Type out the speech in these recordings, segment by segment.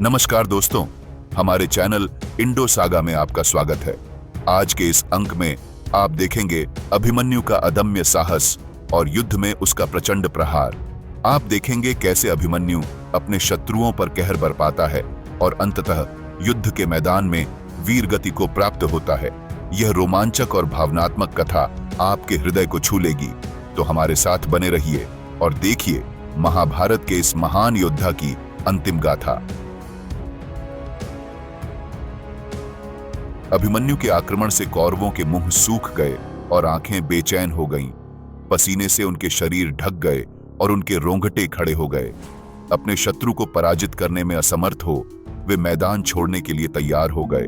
नमस्कार दोस्तों, हमारे चैनल इंडो सागा में आपका स्वागत है। आज के इस अंक में आप देखेंगे अभिमन्यु का अदम्य साहस और युद्ध में उसका प्रचंड प्रहार। आप देखेंगे कैसे अभिमन्यु अपने शत्रुओं पर कहर बरपाता है और अंततः युद्ध के मैदान में वीर गति को प्राप्त होता है। यह रोमांचक और भावनात्मक कथा आपके हृदय को छू लेगी, तो हमारे साथ बने रहिए और देखिए महाभारत के इस महान योद्धा की अंतिम गाथा। अभिमन्यु के आक्रमण से कौरवों के मुंह सूख गए और आंखें बेचैन हो गईं। पसीने से उनके शरीर ढक गए और उनके रोंगटे खड़े हो गए। अपने शत्रु को पराजित करने में असमर्थ हो वे मैदान छोड़ने के लिए तैयार हो गए।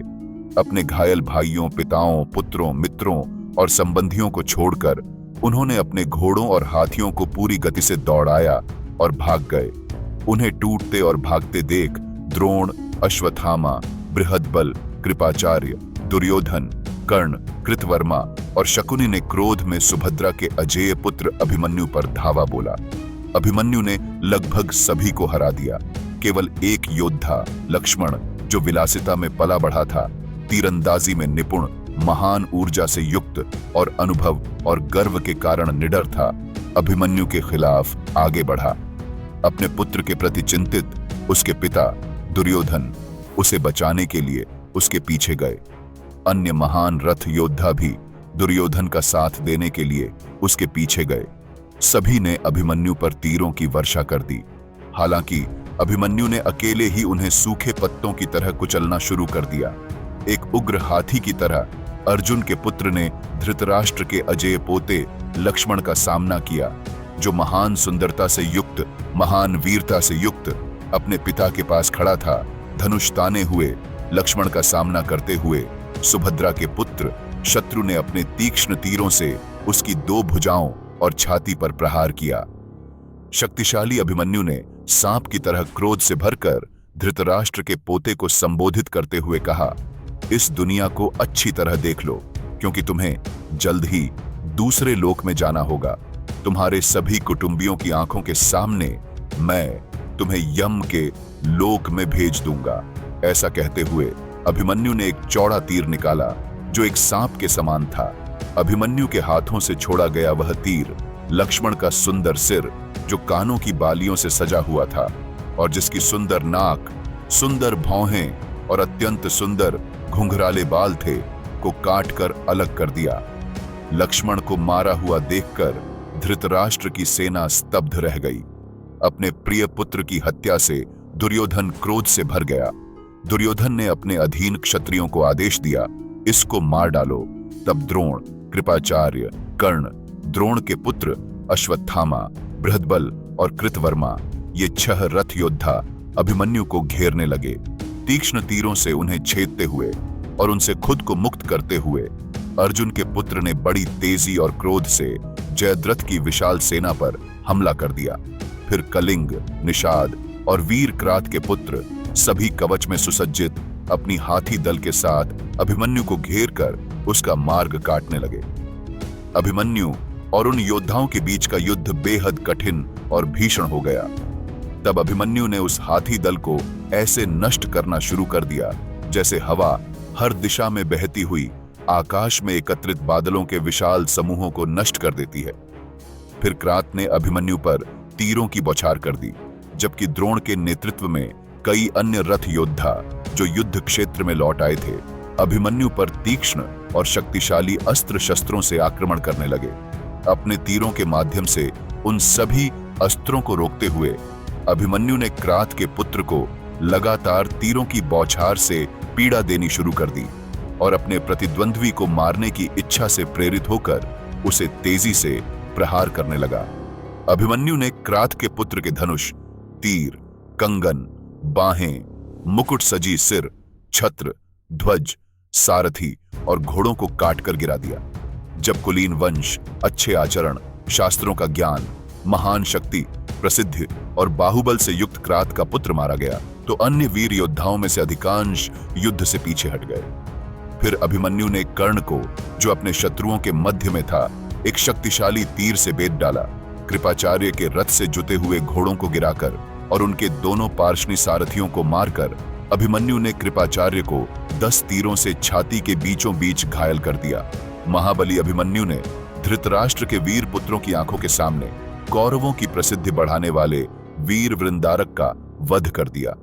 अपने घायल भाइयों, पिताओं, पुत्रों, मित्रों और संबंधियों को छोड़कर उन्होंने अपने घोड़ों और हाथियों को पूरी गति से दौड़ाया और भाग गए। उन्हें टूटते और भागते देख द्रोण, अश्वत्थामा, बृहद्बल, कृपाचार्य, दुर्योधन, कर्ण, कृतवर्मा और शकुनि ने क्रोध में सुभद्रा के अजेय पुत्र अभिमन्यु पर धावा बोला। अभिमन्यु ने लगभग सभी को हरा दिया। केवल एक योद्धा लक्ष्मण, जो विलासिता में पला बढ़ा था, तीरंदाजी में निपुण, महान ऊर्जा से युक्त और अनुभव और गर्व के कारण निडर था, अभिमन्यु के खिलाफ आगे बढ़ा। अपने पुत्र के प्रति चिंतित उसके पिता दुर्योधन उसे बचाने के लिए उसके पीछे गए। अन्य महान रथ योद्धा भी दुर्योधन का साथ देने के लिए उसके पीछे गए। सभी ने अभिमन्यु पर तीरों की वर्षा कर दी। हालांकि अभिमन्यु ने अकेले ही उन्हें सूखे पत्तों की तरह कुचलना शुरू कर दिया। एक उग्र हाथी की तरह अर्जुन के पुत्र ने धृतराष्ट्र के अजेय पोते लक्ष्मण का सामना किया, जो महान सुंदरता से युक्त, महान वीरता से युक्त अपने पिता के पास खड़ा था। धनुष ताने हुए लक्ष्मण का सामना करते हुए सुभद्रा के पुत्र शत्रु ने अपने तीक्ष्ण तीरों से उसकी दो भुजाओं और छाती पर प्रहार किया। शक्तिशाली अभिमन्यु ने सांप की तरह क्रोध से भरकर धृतराष्ट्र के पोते को संबोधित करते हुए कहा, इस दुनिया को अच्छी तरह देख लो, क्योंकि तुम्हें जल्द ही दूसरे लोक में जाना होगा। तुम्हारे सभी कुटुंबियों की आंखों के सामने मैं तुम्हें यम के लोक में भेज दूंगा। ऐसा कहते हुए अभिमन्यु ने एक चौड़ा तीर निकाला, जो एक सांप के समान था। अभिमन्यु के हाथों से छोड़ा गया वह तीर लक्ष्मण का सुंदर सिर, जो कानों की बालियों से सजा हुआ था और जिसकी सुंदर नाक, सुंदर भौहें और अत्यंत सुंदर घुंघराले बाल थे, को काटकर अलग कर दिया। लक्ष्मण को मारा हुआ देखकर धृतराष्ट्र की सेना स्तब्ध रह गई। अपने प्रिय पुत्र की हत्या से दुर्योधन क्रोध से भर गया। दुर्योधन ने अपने अधीन क्षत्रियों को आदेश दिया, इसको मार डालो। तब द्रोण, कृपाचार्य, कर्ण, द्रोण के पुत्र अश्वत्थामा, बृहद्बल और कृतवर्मा, ये 6 रथ योद्धा अभिमन्यु को घेरने लगे। तीक्ष्ण तीरों से उन्हें छेदते हुए और उनसे खुद को मुक्त करते हुए अर्जुन के पुत्र ने बड़ी तेजी और क्रोध से जयद्रथ की विशाल सेना पर हमला कर दिया। फिर कलिंग, निषाद और वीर क्रात के पुत्र सभी कवच में सुसज्जित अपनी हाथी दल के साथ अभिमन्यु को घेरकर उसका मार्ग काटने लगे। अभिमन्यु और उन योद्धाओं के बीच का युद्ध बेहद कठिन और भीषण हो गया। तब अभिमन्यु ने उस हाथी दल को ऐसे नष्ट करना शुरू कर दिया, जैसे हवा हर दिशा में बहती हुई आकाश में एकत्रित बादलों के विशाल समूहों को नष्ट कर देती है। फिर क्रात ने अभिमन्यु पर तीरों की बौछार कर दी, जबकि द्रोण के नेतृत्व में कई अन्य रथ योद्धा जो युद्ध क्षेत्र में लौट आए थे, अभिमन्यु पर तीक्ष्ण और शक्तिशाली अस्त्र शस्त्रों से आक्रमण करने लगे। अपने तीरों के माध्यम से उन सभी अस्त्रों को रोकते हुए अभिमन्यु ने क्रात के पुत्र को लगातार तीरों की बौछार से पीड़ा देनी शुरू कर दी और अपने प्रतिद्वंद्वी को मारने की इच्छा से प्रेरित होकर उसे तेजी से प्रहार करने लगा। अभिमन्यु ने क्रात के पुत्र के धनुष, तीर, कंगन, बाहें, मुकुट सजी सिर, छत्र, ध्वज, सारथी और घोड़ों को काटकर गिरा दिया। जब कुलीन वंश, अच्छे आचरण, शास्त्रों का ज्ञान, महान शक्ति, प्रसिद्धि और बाहुबल से युक्त क्रात का पुत्र मारा गया, तो अन्य वीर योद्धाओं में से अधिकांश युद्ध से पीछे हट गए। फिर अभिमन्यु ने कर्ण को, जो अपने शत्रुओं के मध्य में था, एक शक्तिशाली तीर से बेध डाला। कृपाचार्य के रथ से जुते हुए घोड़ों को गिराकर और उनके दोनों पार्षणी सारथियों को मारकर अभिमन्यु ने कृपाचार्य को 10 तीरों से छाती के बीचों बीच घायल कर दिया। महाबली अभिमन्यु ने धृतराष्ट्र के वीर पुत्रों की आंखों के सामने कौरवों की प्रसिद्धि बढ़ाने वाले वीर वृंदारक का वध कर दिया।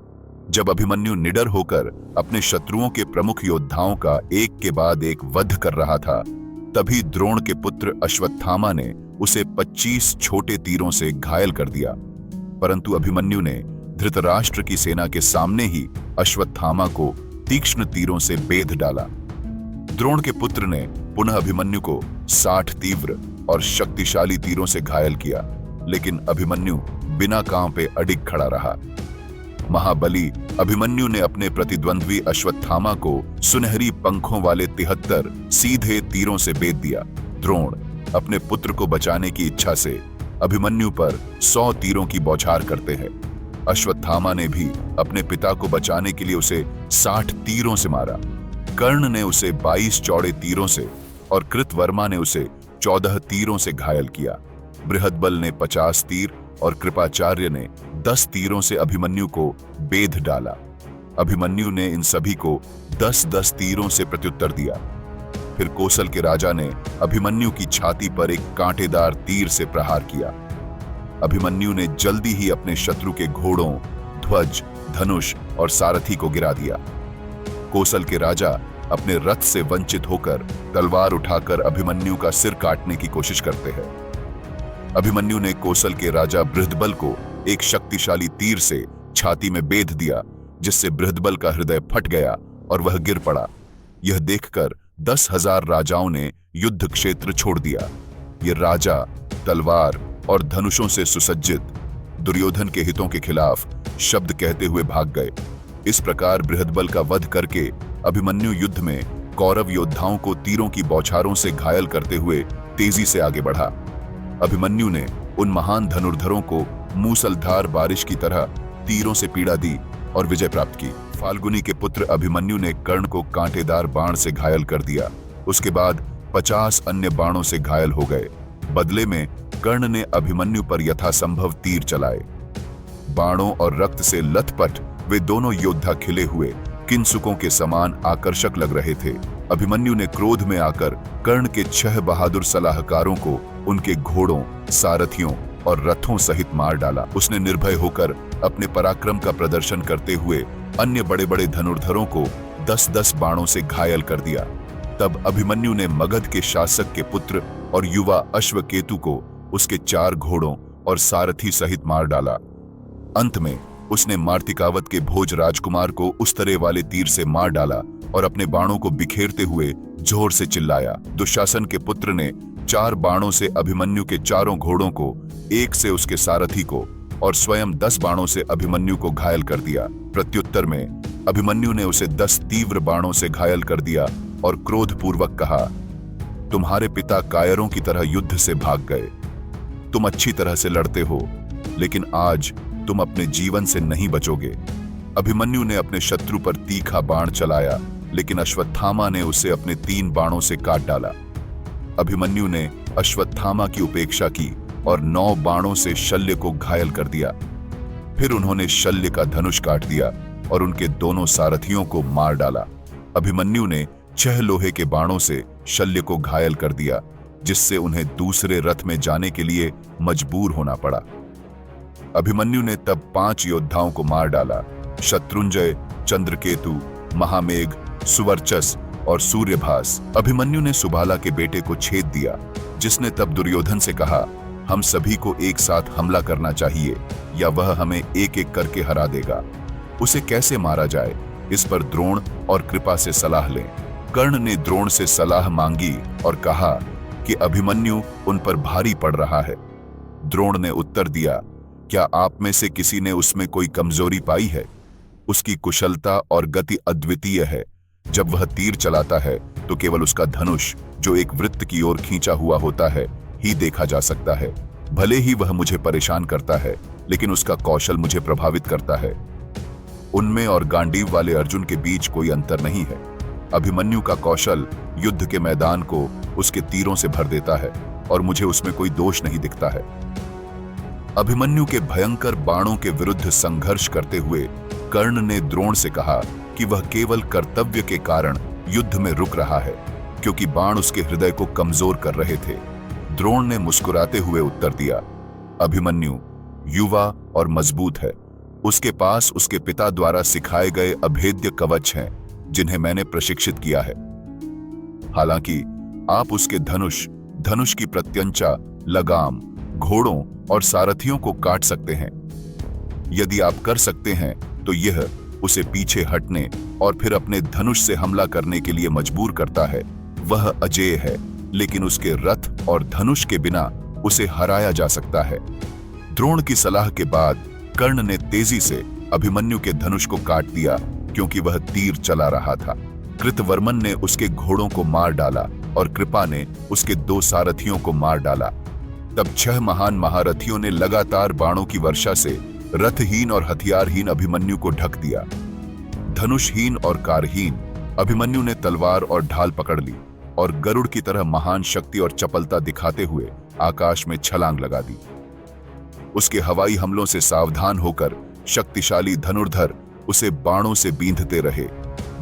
जब अभिमन्यु निडर होकर अपने शत्रुओं के प्रमुख योद्धाओं का एक के बाद एक वध कर रहा था, तभी द्रोण के पुत्र अश्वत्थामा ने उसे 25 छोटे तीरों से घायल कर दिया। परंतु अभिमन्यु ने धृतराष्ट्र की सेना के सामने ही अश्वत्थामा को तीक्ष्ण तीरों से बेध डाला। द्रोण के पुत्र ने पुनः अभिमन्यु को 60 तीव्र और शक्तिशाली तीरों से घायल किया, लेकिन अभिमन्यु बिना कांपे अडिग खड़ा रहा। महाबली अभिमन्यु ने अपने प्रतिद्वंद्वी अश्वत्थामा को सुनहरी पंखों वाले 73 सीधे तीरों से बेध दिया। द्रोण अपने पुत्र को बचाने की इच्छा से अभिमन्यु पर 100 तीरों की बौछार करते हैं। अश्वत्थामा ने भी अपने पिता को बचाने के लिए उसे 60 तीरों से मारा। कर्ण ने उसे 22 चौड़े तीरों से और कृतवर्मा ने उसे 14 तीरों से घायल किया। बृहद्बल ने 50 तीर और कृपाचार्य ने 10 तीरों से अभिमन्यु को बेध डाला। अभिमन्यु ने इन सभी को 10-10 तीरों से प्रत्युत्तर दिया। फिर कोसल के राजा ने अभिमन्यु की छाती पर एक कांटेदार तीर से प्रहार किया। अभिमन्यु ने जल्दी ही अपने शत्रु के घोड़ों, ध्वज, धनुष और सारथी को गिरा दिया। कोसल के राजा अपने रथ से वंचित होकर तलवार उठाकर अभिमन्यु का सिर काटने की कोशिश करते हैं। अभिमन्यु ने कोसल के राजा बृहद्बल को एक शक्तिशाली तीर से छाती में बेध दिया, जिससे बृहद्बल का हृदय फट गया और वह गिर पड़ा। यह देखकर 10,000 राजाओं ने युद्ध क्षेत्र छोड़ दिया। ये राजा तलवार और धनुषों से सुसज्जित दुर्योधन के हितों के खिलाफ शब्द कहते हुए भाग गए। इस प्रकार बृहद्बल का वध करके अभिमन्यु युद्ध में कौरव योद्धाओं को तीरों की बौछारों से घायल करते हुए तेजी से आगे बढ़ा। अभिमन्यु ने उन महान धनुर्धरों को मूसलधार बारिश की तरह तीरों से पीड़ा दी और विजय प्राप्त की। फाल्गुनी के पुत्र अभिमन्यु ने कर्ण को कांटेदार बाण से घायल कर दिया। उसके बाद 50 अन्य बाणों से घायल हो गए। बदले में कर्ण ने अभिमन्यु पर यथासंभव तीर चलाए। बाणों और रक्त से लथपथ वे दोनों योद्धा खिले हुए किंसुकों के समान आकर्षक लग रहे थे। अभिमन्यु ने क्रोध में आकर कर्ण के 6 बहादुर सलाहकारों को उनके घोड़ों, सारथियों और रथों सहित मार डाला। उसने निर्भय होकर अपने पराक्रम का प्रदर्शन करते हुए अन्य बड़े बड़े धनुर्धरों को 10-10 बाणों से घायल कर दिया। तब अभिमन्यु ने मगध के शासक के पुत्र और युवा अश्वकेतु को उसके 4 घोड़ों और सारथी सहित मार डाला। अंत में उसने मार्तिकावत के भोज राजकुमार को उस तरह वाले तीर से मार डाला और अपने बाणों को बिखेरते हुए जोर से चिल्लाया। दुशासन के पुत्र ने 4 बाणों से अभिमन्यु के 4 घोड़ों को, 1 से उसके सारथी को और स्वयं 10 बाणों से अभिमन्यु को घायल कर दिया। प्रत्युत्तर में अभिमन्यु ने उसे 10 तीव्र बाणों से घायल कर दिया और क्रोधपूर्वक कहा, तुम्हारे पिता कायरों की तरह युद्ध से भाग गए। तुम अच्छी तरह से लड़ते हो, लेकिन आज तुम अपने जीवन से नहीं बचोगे। अभिमन्यु ने अपने शत्रु पर तीखा बाण चलाया, लेकिन अश्वत्थामा ने उसे अपने 3 बाणों से काट डाला। अभिमन्यु ने अश्वत्थामा की उपेक्षा की और 9 बाणों से शल्य को घायल कर दिया। फिर उन्होंने शल्य का धनुष काट दिया और उनके दोनों सारथियों को मार डाला। अभिमन्यु ने 6 लोहे के बाणों से शल्य को घायल कर दिया, जिससे उन्हें दूसरे रथ में जाने के लिए मजबूर होना पड़ा। अभिमन्यु ने तब 5 योद्धाओं को मार डाला, शत्रुंजय, चंद्रकेतु, महामेघ, सुवर्चस और सूर्यभास। अभिमन्यु ने सुबाला के बेटे को छेद दिया, जिसने तब दुर्योधन से कहा, हम सभी को एक साथ हमला करना चाहिए या वह हमें एक एक करके हरा देगा। उसे कैसे मारा जाए, इस पर द्रोण और कृपा से सलाह लें। कर्ण ने द्रोण से सलाह मांगी और कहा कि अभिमन्यु उन पर भारी पड़ रहा है। द्रोण ने उत्तर दिया, क्या आप में से किसी ने उसमें कोई कमजोरी पाई है? उसकी कुशलता और गति अद्वितीय है। जब वह तीर चलाता है तो केवल उसका धनुष, जो एक वृत्त की ओर खींचा हुआ होता है, ही देखा जा सकता है। भले ही वह मुझे परेशान करता है, लेकिन उसका कौशल मुझे प्रभावित करता है। उनमें और गांडीव वाले अर्जुन के बीच कोई अंतर नहीं है। अभिमन्यु का कौशल युद्ध के मैदान को उसके तीरों से भर देता है और मुझे उसमें कोई दोष नहीं दिखता है। अभिमन्यु के भयंकर बाणों के विरुद्ध संघर्ष करते हुए कर्ण ने द्रोण से कहा कि वह केवल कर्तव्य के कारण युद्ध में रुक रहा है, क्योंकि बाण उसके हृदय को कमजोर कर रहे थे। द्रोण ने मुस्कुराते हुए उत्तर दिया, अभिमन्यु युवा और मजबूत है। उसके पास उसके पिता द्वारा सिखाए गए अभेद्य कवच हैं, जिन्हें मैंने प्रशिक्षित किया है। हालांकि आप उसके धनुष की प्रत्यंचा, लगाम, घोड़ों और सारथियों को काट सकते हैं। यदि आप कर सकते हैं तो यह उसे पीछे हटने और फिर अपने धनुष से हमला करने के लिए मजबूर करता है। वह अजेय है, लेकिन उसके रथ और धनुष के बिना उसे हराया जा सकता है। द्रोण की सलाह के बाद कर्ण ने तेजी से अभिमन्यु के धनुष को काट दिया, क्योंकि वह तीर चला रहा था। कृतवर्मन ने उसके घोड़ों को मार डाला और कृपा ने उसके 2 सारथियों को मार डाला। तब 6 महान महारथियों ने लगातार बाणों की वर्षा से रथहीन और हथियारहीन अभिमन्यु को ढक दिया। धनुषहीन और कारहीन अभिमन्यु ने तलवार और ढाल पकड़ ली और गरुड़ की तरह महान शक्ति और चपलता दिखाते हुए आकाश में छलांग लगा दी। उसके हवाई हमलों से सावधान होकर शक्तिशाली धनुर्धर उसे बाणों से बींधते रहे।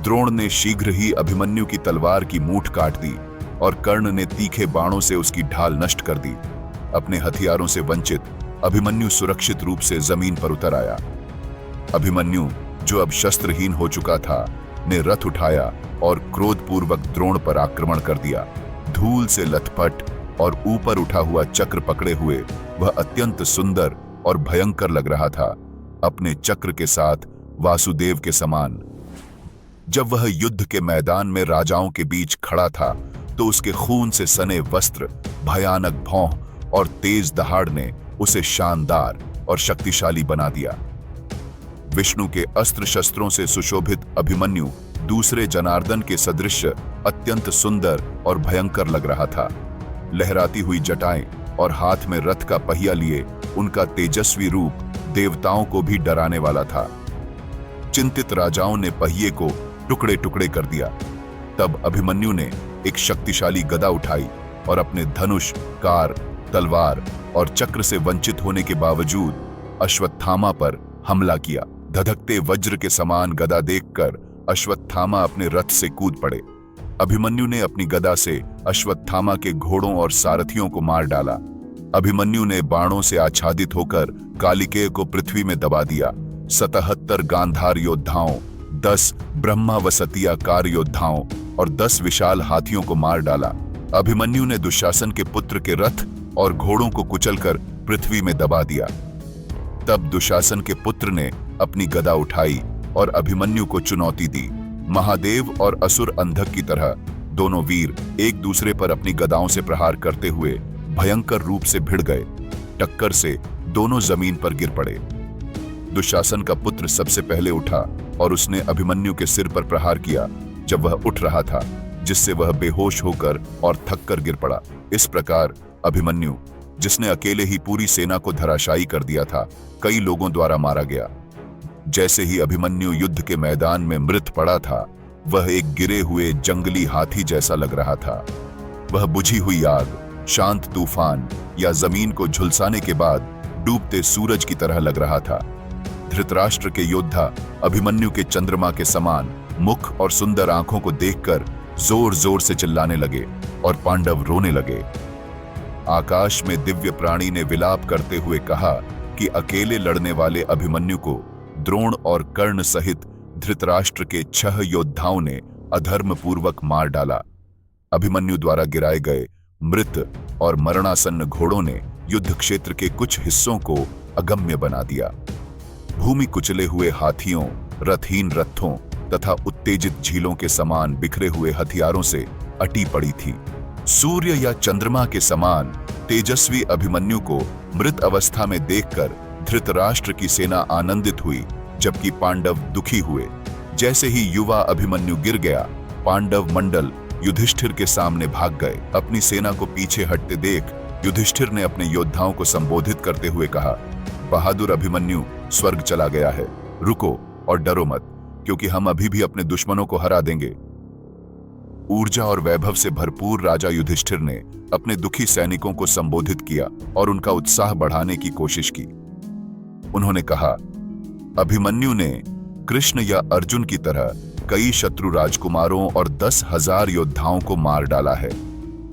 द्रोण ने शीघ्र ही अभिमन्यु की तलवार की मूठ काट दी और कर्ण ने तीखे बाणों से उसकी ढाल नष्ट कर दी। अपने हथियारों से वंचित अभिमन्यु सुरक्षित रूप से जमीन पर उतर आया। अभिमन्यु, जो अब शस्त्रहीन हो चुका था, ने रथ उठाया और क्रोधपूर्वक द्रोण पर आक्रमण कर दिया। धूल से लथपथ और ऊपर उठा हुआ चक्र पकड़े हुए वह अत्यंत सुंदर और भयंकर लग रहा था, अपने चक्र के साथ वासुदेव के समान। जब वह युद्ध के मैदान में राजाओं के बीच खड़ा था, तो उसके खून से सने वस्त्र, भयानक भौं और तेज दहाड़ ने उसे शानदार और शक्तिशाली बना दिया। विष्णु के अस्त्र शस्त्रों से सुशोभित अभिमन्यु दूसरे जनार्दन के सदृश अत्यंत सुंदर और भयंकर लग रहा था। लहराती हुई जटाएं और हाथ में रथ का पहिया लिए उनका तेजस्वी रूप देवताओं को भी डराने वाला था। चिंतित राजाओं ने पहिए को टुकड़े टुकड़े कर दिया। तब अभिमन्यु ने एक शक्तिशाली गदा उठाई और अपने धनुष, कार, तलवार और चक्र से वंचित होने के बावजूद अश्वत्थामा पर हमला किया। धधकते वज्र के समान गदा देखकर अश्वत्थामा अपने रथ से कूद पड़े। अभिमन्यु ने अपनी गदा से अश्वत्थामा के घोड़ों और सारथियों को मार डाला। अभिमन्यु ने बाणों से आच्छादित होकर कालिकेय को पृथ्वी में दबा दिया। 77 गांधार योद्धाओं, 10 ब्रह्मावसतिया कार योद्धाओं और 10 विशाल हाथियों को मार डाला। अभिमन्यु ने दुशासन के पुत्र के रथ और घोड़ों को कुचलकर पृथ्वी में दबा दिया। तब दुशासन के पुत्र ने अपनी गदा उठाई और अभिमन्यु को चुनौती दी। महादेव और असुर अंधक की तरह दोनों वीर एक दूसरे पर अपनी गदाओं से प्रहार करते हुए भयंकर रूप से भिड़ गए। टक्कर से दोनों जमीन पर गिर पड़े। दुशासन का पुत्र सबसे पहले उठा और उसने अभिमन्यु के सिर पर प्रहार किया जब वह उठ रहा था, जिससे वह बेहोश होकर और थककर गिर पड़ा। इस प्रकार अभिमन्यु, जिसने अकेले ही पूरी सेना को धराशायी कर दिया था, कई लोगों द्वारा मारा गया। जैसे ही अभिमन्यु युद्ध के मैदान में मृत पड़ा था, वह एक गिरे हुए जंगली हाथी जैसा लग रहा था। वह बुझी हुई आग, शांत तूफान या जमीन को झुलसाने के बाद डूबते सूरज की तरह लग रहा था। धृतराष्ट्र के योद्धा अभिमन्यु के चंद्रमा के समान मुख और सुंदर आंखों को देखकर जोर जोर से चिल्लाने लगे और पांडव रोने लगे। आकाश में दिव्य प्राणी ने विलाप करते हुए कहा कि अकेले लड़ने वाले अभिमन्यु को द्रोण और कर्ण सहित धृतराष्ट्र के 6 योद्धाओं ने अधर्म पूर्वक मार डाला। अभिमन्यु द्वारा गिराए गए मृत और मरणासन्न घोड़ों ने युद्ध क्षेत्र के कुछ हिस्सों को अगम्य बना दिया। भूमि कुचले हुए हाथियों, रथहीन रथों तथा उत्तेजित झीलों के समान बिखरे हुए हथियारों से अटी पड़ी थी। सूर्य या चंद्रमा के समान तेजस्वी अभिमन्यु को मृत अवस्था में देखकर धृतराष्ट्र की सेना आनंदित हुई, जबकि पांडव दुखी हुए। जैसे ही युवा अभिमन्यु गिर गया, पांडव मंडल युधिष्ठिर के सामने भाग गए। अपनी सेना को पीछे हटते देख युधिष्ठिर ने अपने योद्धाओं को संबोधित करते हुए कहा, बहादुर अभिमन्यु स्वर्ग चला गया है। रुको और डरो मत, क्योंकि हम अभी भी अपने दुश्मनों को हरा देंगे। ऊर्जा और वैभव से भरपूर राजा युधिष्ठिर ने अपने दुखी सैनिकों को संबोधित किया और उनका उत्साह बढ़ाने की कोशिश की। उन्होंने कहा, अभिमन्यु ने कृष्ण या अर्जुन की तरह कई शत्रु राजकुमारों और 10,000 योद्धाओं को मार डाला है।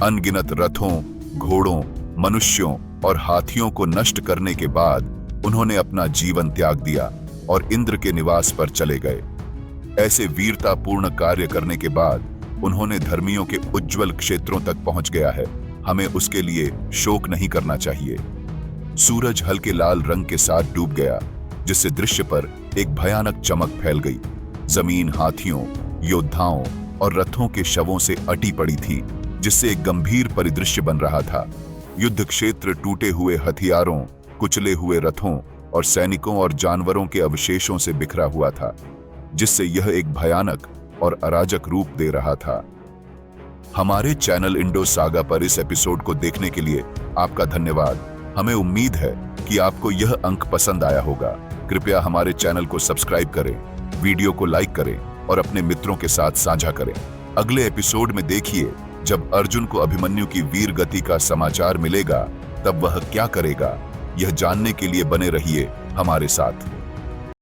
अनगिनत रथों, घोड़ों, मनुष्यों और हाथियों को नष्ट करने के बाद उन्होंने अपना जीवन त्याग दिया और इंद्र के निवास पर चले गए। ऐसे वीरतापूर्ण कार्य करने के बाद उन्होंने धर्मियों के उज्जवल क्षेत्रों तक पहुंच गया है। हमें उसके लिए शोक नहीं करना चाहिए। सूरज हल्के लाल रंग के साथ डूब गया, जिससे दृश्य पर एक भयानक चमक फैल गई। जमीन हाथियों, योद्धाओं और रथों के शवों से अटी पड़ी थी, जिससे एक गंभीर परिदृश्य बन रहा था। युद्ध क्षेत्र टूटे हुए हथियारों, कुचले हुए रथों और सैनिकों और जानवरों के अवशेषों से बिखरा हुआ था, जिससे यह एक भयानक और अराजक रूप दे रहा था। हमारे चैनल इंडो सागा पर इस एपिसोड को देखने के लिए आपका धन्यवाद। हमें उम्मीद है कि आपको यह अंक पसंद आया होगा। कृपया हमारे चैनल को सब्सक्राइब करें, वीडियो को लाइक करें और अपने मित्रों के साथ साझा करें। अगले एपिसोड में देखिए, जब अर्जुन को अभिमन्यु की वीर गति का समाचार मिलेगा, तब वह क्या करेगा। यह जानने के लिए बने रहिए हमारे साथ।